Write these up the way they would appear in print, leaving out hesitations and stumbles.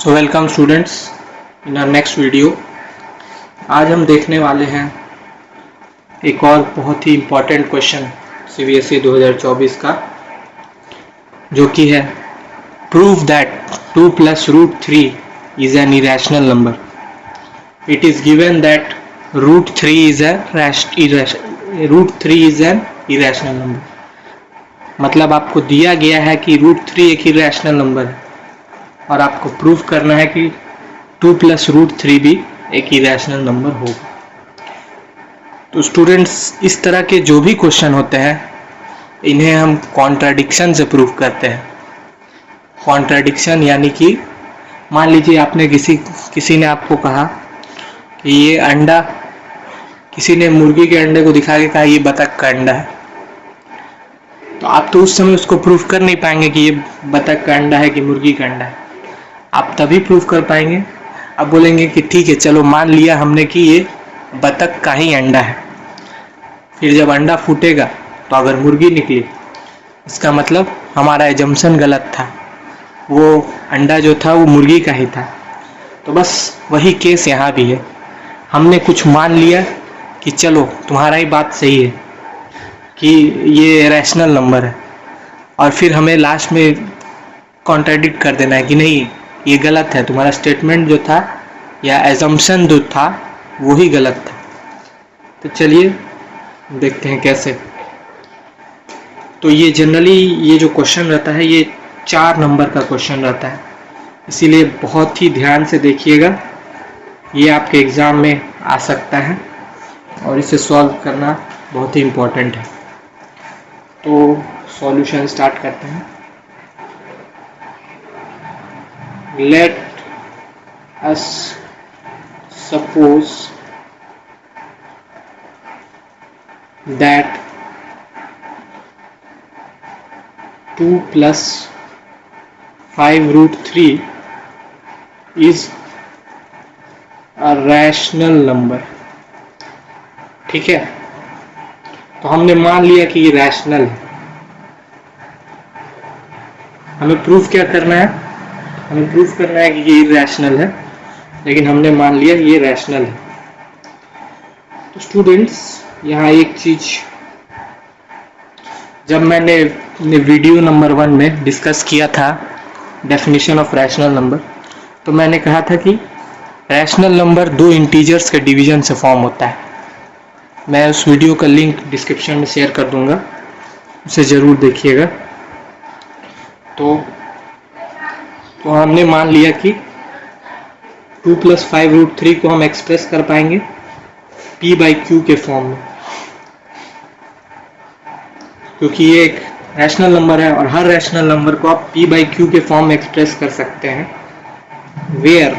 So welcome students in our next video. आज हम देखने वाले हैं एक और बहुत ही इम्पॉर्टेंट क्वेश्चन CBSE 2024 का, जो कि है prove that 2 + √3 is an irrational number. It is given that √3 is an irrational number. मतलब आपको दिया गया है कि √3 एक इरेशनल नंबर है और आपको प्रूफ करना है कि 2 + √3 भी एक इरेशनल नंबर होगा। तो स्टूडेंट्स, इस तरह के जो भी क्वेश्चन होते हैं इन्हें हम कॉन्ट्राडिक्शन से प्रूफ करते हैं। कॉन्ट्राडिक्शन यानी कि मान लीजिए आपने किसी ने आपको कहा कि ये अंडा, किसी ने मुर्गी के अंडे को दिखा के कहा ये बतख का अंडा है, तो आप तो उस समय उसको प्रूफ कर नहीं पाएंगे कि ये बतख का अंडा है कि मुर्गी का अंडा है। आप तभी प्रूफ कर पाएंगे, आप बोलेंगे कि ठीक है चलो मान लिया हमने कि ये बतख का ही अंडा है। फिर जब अंडा फूटेगा तो अगर मुर्गी निकली, इसका मतलब हमारा एजम्पशन गलत था, वो अंडा जो था वो मुर्गी का ही था। तो बस वही केस यहाँ भी है। हमने कुछ मान लिया कि चलो तुम्हारा ही बात सही है कि ये रैशनल नंबर है, और फिर हमें लास्ट में कॉन्ट्राडिक्ट कर देना है कि नहीं ये गलत है, तुम्हारा स्टेटमेंट जो था या एजम्पशन जो था वो ही गलत था। तो चलिए देखते हैं कैसे। तो ये जनरली ये जो क्वेश्चन रहता है ये 4 नंबर का क्वेश्चन रहता है, इसीलिए बहुत ही ध्यान से देखिएगा, ये आपके एग्ज़ाम में आ सकता है और इसे सॉल्व करना बहुत ही इम्पोर्टेंट है। तो सॉल्यूशन स्टार्ट करते हैं। Let us suppose that 2 + 5√3 is a rational number। ठीक है, तो हमने मान लिया कि ये रैशनल है। हमें प्रूफ क्या करना है? हमें प्रूफ करना है कि ये इरेशनल है, लेकिन हमने मान लिया ये रैशनल है। तो स्टूडेंट्स, यहाँ एक चीज, जब मैंने वीडियो नंबर 1 में डिस्कस किया था डेफिनेशन ऑफ रैशनल नंबर, तो मैंने कहा था कि रैशनल नंबर 2 इंटीजर्स के डिवीजन से फॉर्म होता है। मैं उस वीडियो का लिंक डिस्क्रिप्शन में शेयर कर दूंगा, उसे ज़रूर देखिएगा। तो हमने मान लिया कि 2 + 5√3 को हम एक्सप्रेस कर पाएंगे P/Q के फॉर्म में, क्योंकि ये एक रैशनल नंबर है और हर रैशनल नंबर को आप P/Q के फॉर्म में एक्सप्रेस कर सकते हैं। वेयर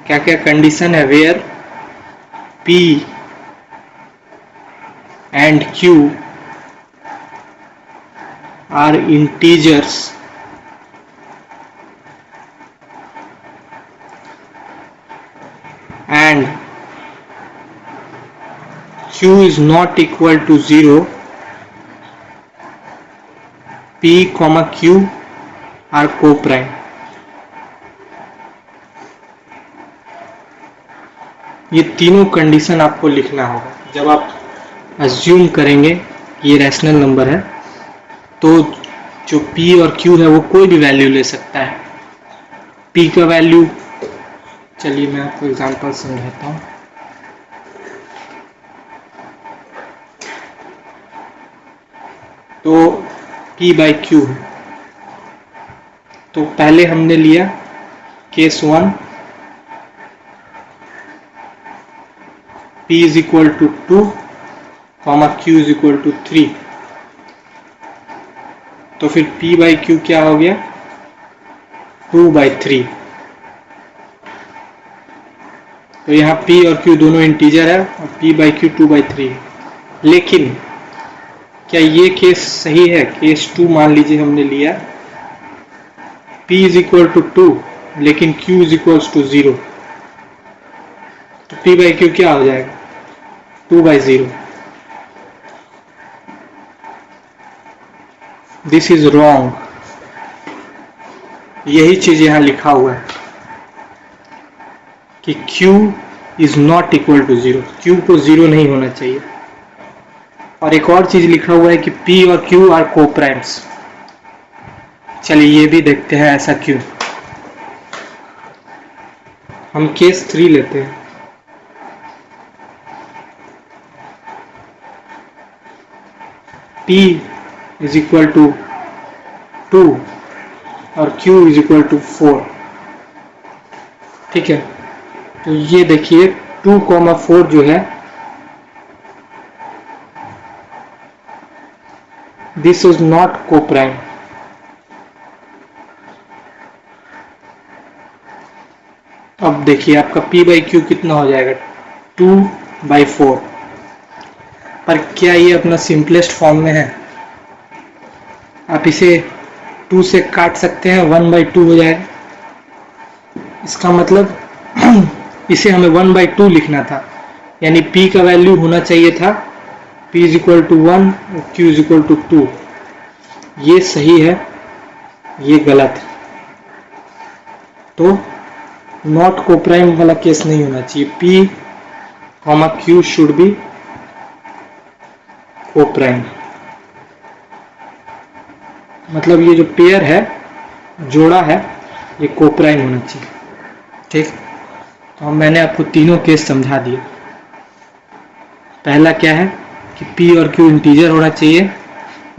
क्या क्या कंडीशन है? Where P and Q are integers and Q is not equal to 0, P, Q are co-prime। ये तीनों कंडीशन आपको लिखना होगा जब आप अज्यूम करेंगे कि ये रैशनल नंबर है। तो जो P और Q है वो कोई भी वैल्यू ले सकता है। P का वैल्यू, चलिए मैं आपको एग्जांपल समझाता हूँ। तो P/Q है, तो पहले हमने लिया केस 1, P = 2, Q = 3। तो फिर P/Q क्या हो गया? 2/3। तो यहाँ P और Q दोनों इंटीजर है और P/Q 2/3 है। लेकिन क्या ये केस सही है? केस 2 मान लीजिए हमने लिया P = 2 लेकिन Q = 0, तो P/Q क्या हो जाएगा? 2/0। This is wrong। यही चीज यहाँ लिखा हुआ है कि Q is not equal to 0, Q को 0 नहीं होना चाहिए। और एक और चीज लिखा हुआ है कि P और Q आर कोप्राइम्स। चलिए ये भी देखते हैं ऐसा क्यों। हम केस 3 लेते हैं। P इज इक्वल टू 2 और Q इज इक्वल टू 4। ठीक है, तो ये देखिए 2,4 जो है, दिस इज नॉट कोप्राइम। अब देखिए आपका P बाई Q कितना हो जाएगा, 2/4। पर क्या ये अपना सिंपलेस्ट फॉर्म में है? आप इसे 2 से काट सकते हैं, 1/2 हो जाएगा। इसका मतलब इसे हमें 1/2 लिखना था, यानी P का वैल्यू होना चाहिए था P इज इक्वल टू 1 और Q इज इक्वल टू 2। ये सही है, ये गलत है। तो नॉट कोप्राइम वाला केस नहीं होना चाहिए। P, Q should be coprime. मतलब ये जो पेयर है, जोड़ा है, ये कोप्राइम होना चाहिए। ठीक, तो मैंने आपको तीनों केस समझा दिए। पहला क्या है कि P और Q इंटीजर होना चाहिए।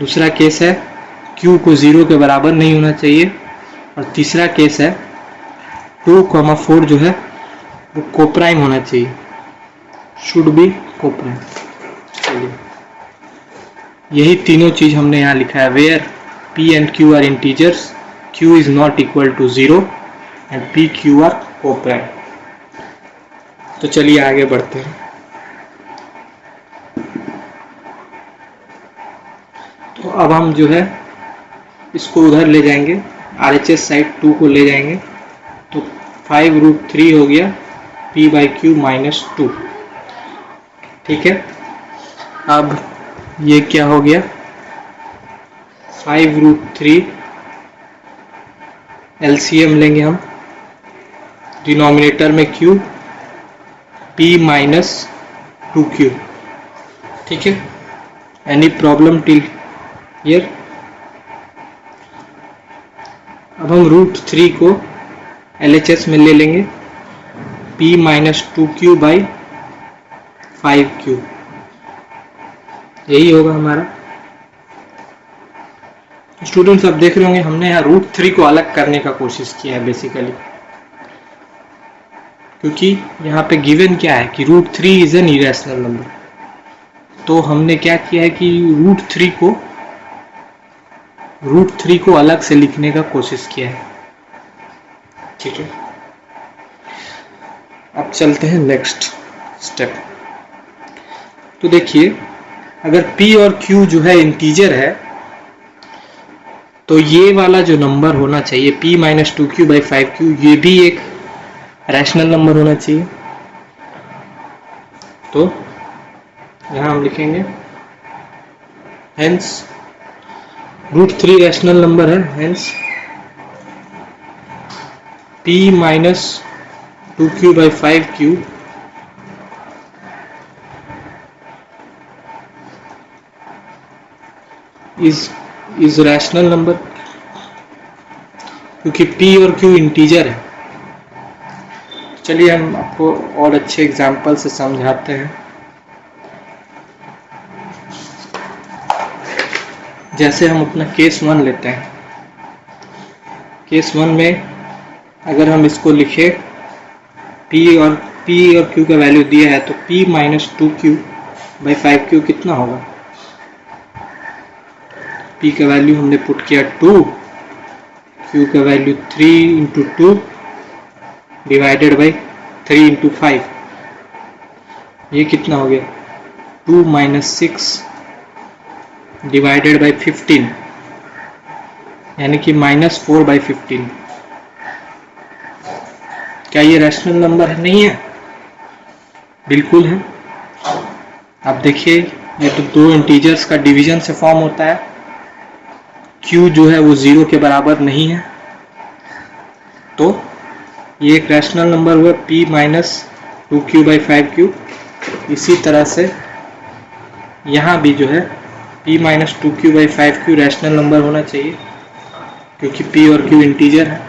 दूसरा केस है Q को 0 के बराबर नहीं होना चाहिए। और तीसरा केस है 2,4 जो है वो कोप्राइम होना चाहिए, शुड बी कोप्राइम। चलिए, यही तीनों चीज हमने यहाँ लिखा है। Where P and Q are integers, Q is not equal to 0 and P, Q are coprime. तो चलिए आगे बढ़ते हैं। तो अब हम जो है इसको उधर ले जाएंगे, RHS साइड 2 को ले जाएंगे, तो 5√3 हो गया P बाई Q माइनस 2। ठीक है, अब ये क्या हो गया, 5√3 LCM लेंगे हम, डिनोमिनेटर में Q, P माइनस 2Q। ठीक है, एनी प्रॉब्लम टिल हियर? अब हम √3 को LHS में ले लेंगे, P minus 2Q by 5Q, यही होगा हमारा। स्टूडेंट्स आप देख रहे होंगे हमने यहाँ √3 को अलग करने का कोशिश किया है बेसिकली, क्योंकि यहाँ पे गिवन क्या है कि √3 इज एन इरेशनल नंबर। तो हमने क्या किया है कि √3 को अलग से लिखने का कोशिश किया है। ठीक है, अब चलते हैं नेक्स्ट स्टेप। तो देखिए, अगर P और Q जो है इंटीजर है, तो ये वाला जो नंबर होना चाहिए P minus 2Q by 5Q, ये भी एक रैशनल नंबर होना चाहिए। तो यहाँ हम लिखेंगे हेंस √3 रैशनल नंबर है, hence P minus 2Q by 5Q is rational number, क्योंकि P और Q इंटीजर है। चलिए हम आपको और अच्छे एग्जाम्पल से समझाते हैं। जैसे हम अपना केस 1 लेते हैं। केस 1 में अगर हम इसको लिखे, P और Q का वैल्यू दिया है, तो P minus 2Q by 5Q कितना होगा? P का वैल्यू हमने पुट किया 2, Q का value 3 into 2 divided by 3 into 5, ये कितना हो गया? 2 माइनस 6 डिवाइडेड बाई 15, यानी कि -4/15। क्या ये रैशनल नंबर है? नहीं है, बिल्कुल है। आप देखिए, ये तो दो इंटीजर्स का डिवीजन से फॉर्म होता है। Q जो है वो 0 के बराबर नहीं है, तो ये एक रैशनल नंबर हुआ p minus 2q by 5q। इसी तरह से यहाँ भी जो है p minus 2q by 5q rational number होना चाहिए, क्योंकि p और q इंटीजर है।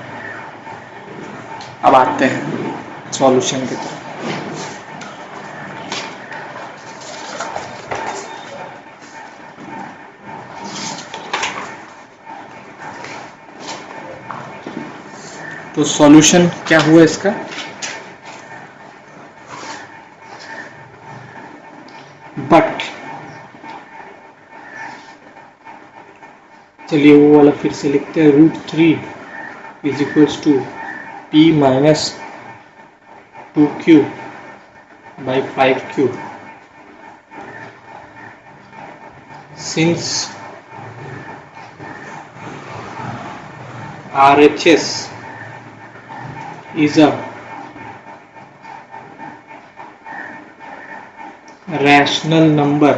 अब आते हैं सॉल्यूशन की तरफ। तो सॉल्यूशन क्या हुआ इसका, बट चलिए वो वाला फिर से लिखते हैं। √3 is equals to p minus 2q by 5q। Since RHS is a rational number,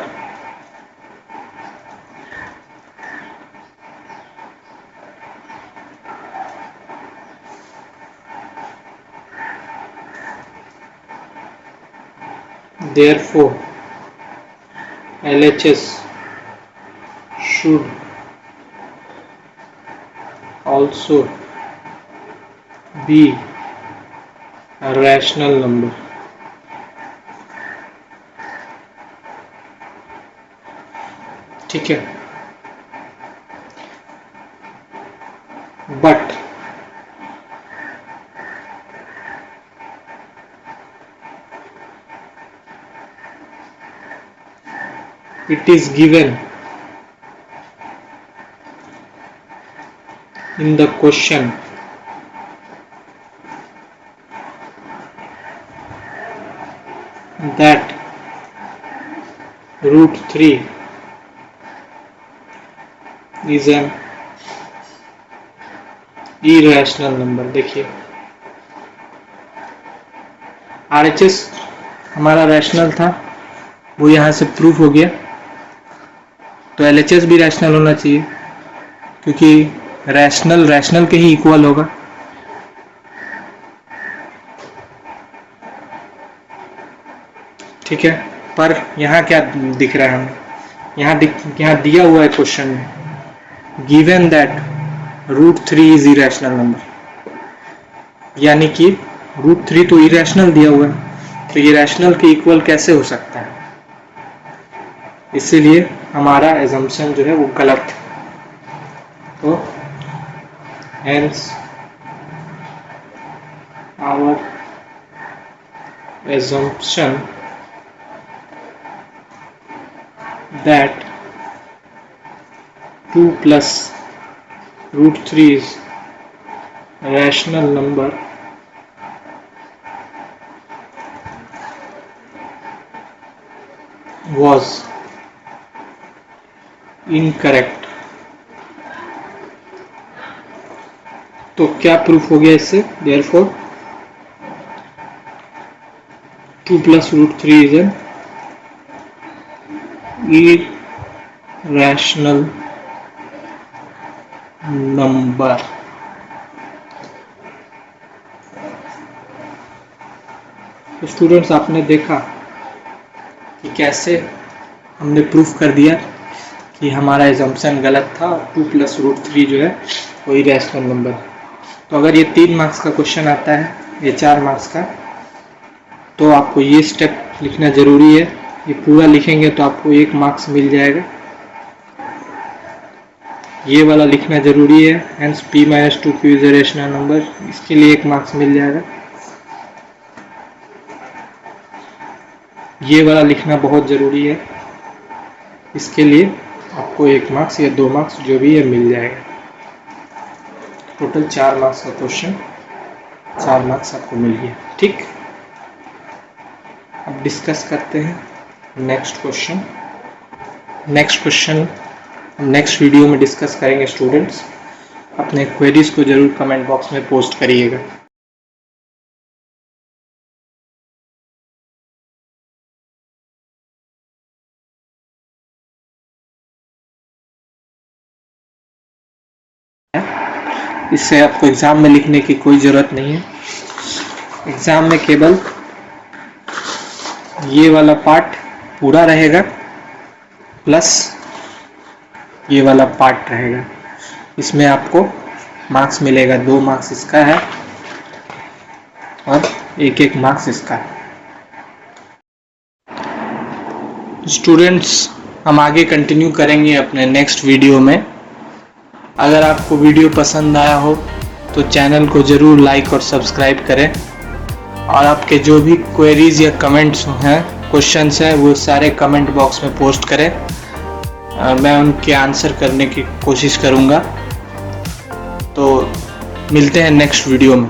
therefore LHS should also be a rational number। ठीक है, but it is given in the question that √3 is an irrational number। देखिए RHS हमारा rational था, वो यहाँ से proof हो गया, तो LHS भी रैशनल होना चाहिए, क्योंकि रैशनल के ही इक्वल होगा। ठीक है, पर यहाँ क्या दिख रहा है हमें, यहाँ दिया हुआ है क्वेश्चन में, given that √3 is irrational number, यानी कि √3 तो इरेशनल दिया हुआ है, तो ये रैशनल के इक्वल कैसे हो सकता है, इसीलिए हमारा एजम्पशन जो है वो गलत है। तो hence our assumption that 2 plus √3 is a rational number was incorrect। तो क्या प्रूफ हो गया इससे, therefore 2 plus √3 is an irrational number। तो स्टूडेंट्स आपने देखा कि कैसे हमने प्रूफ कर दिया कि हमारा एजम्पशन गलत था, 2 plus √3 जो है वो इरेशनल नंबर। तो अगर ये 3 मार्क्स का क्वेश्चन आता है, ये 4 मार्क्स का, तो आपको ये स्टेप लिखना ज़रूरी है। ये पूरा लिखेंगे तो आपको 1 मार्क्स मिल जाएगा, ये वाला लिखना ज़रूरी है, hence p minus 2q is a rational number, इसके लिए 1 मार्क्स मिल जाएगा। ये वाला लिखना बहुत ज़रूरी है, इसके लिए आपको 1 मार्क्स या 2 मार्क्स जो भी है मिल जाएगा। टोटल 4 मार्क्स का क्वेश्चन, 4 मार्क्स आपको मिल गया। ठीक, अब डिस्कस करते हैं नेक्स्ट क्वेश्चन। नेक्स्ट वीडियो में डिस्कस करेंगे। स्टूडेंट्स अपने क्वेरीज को जरूर कमेंट बॉक्स में पोस्ट करिएगा। इससे आपको एग्ज़ाम में लिखने की कोई ज़रूरत नहीं है। एग्ज़ाम में केवल ये वाला पार्ट पूरा रहेगा प्लस ये वाला पार्ट रहेगा। इसमें आपको मार्क्स मिलेगा, 2 मार्क्स इसका है और 1 मार्क्स इसका है। स्टूडेंट्स, हम आगे कंटिन्यू करेंगे अपने नेक्स्ट वीडियो में। अगर आपको वीडियो पसंद आया हो तो चैनल को ज़रूर लाइक और सब्सक्राइब करें, और आपके जो भी क्वेरीज या कमेंट्स हैं, क्वेश्चंस हैं, वो सारे कमेंट बॉक्स में पोस्ट करें। मैं उनके आंसर करने की कोशिश करूँगा। तो मिलते हैं नेक्स्ट वीडियो में।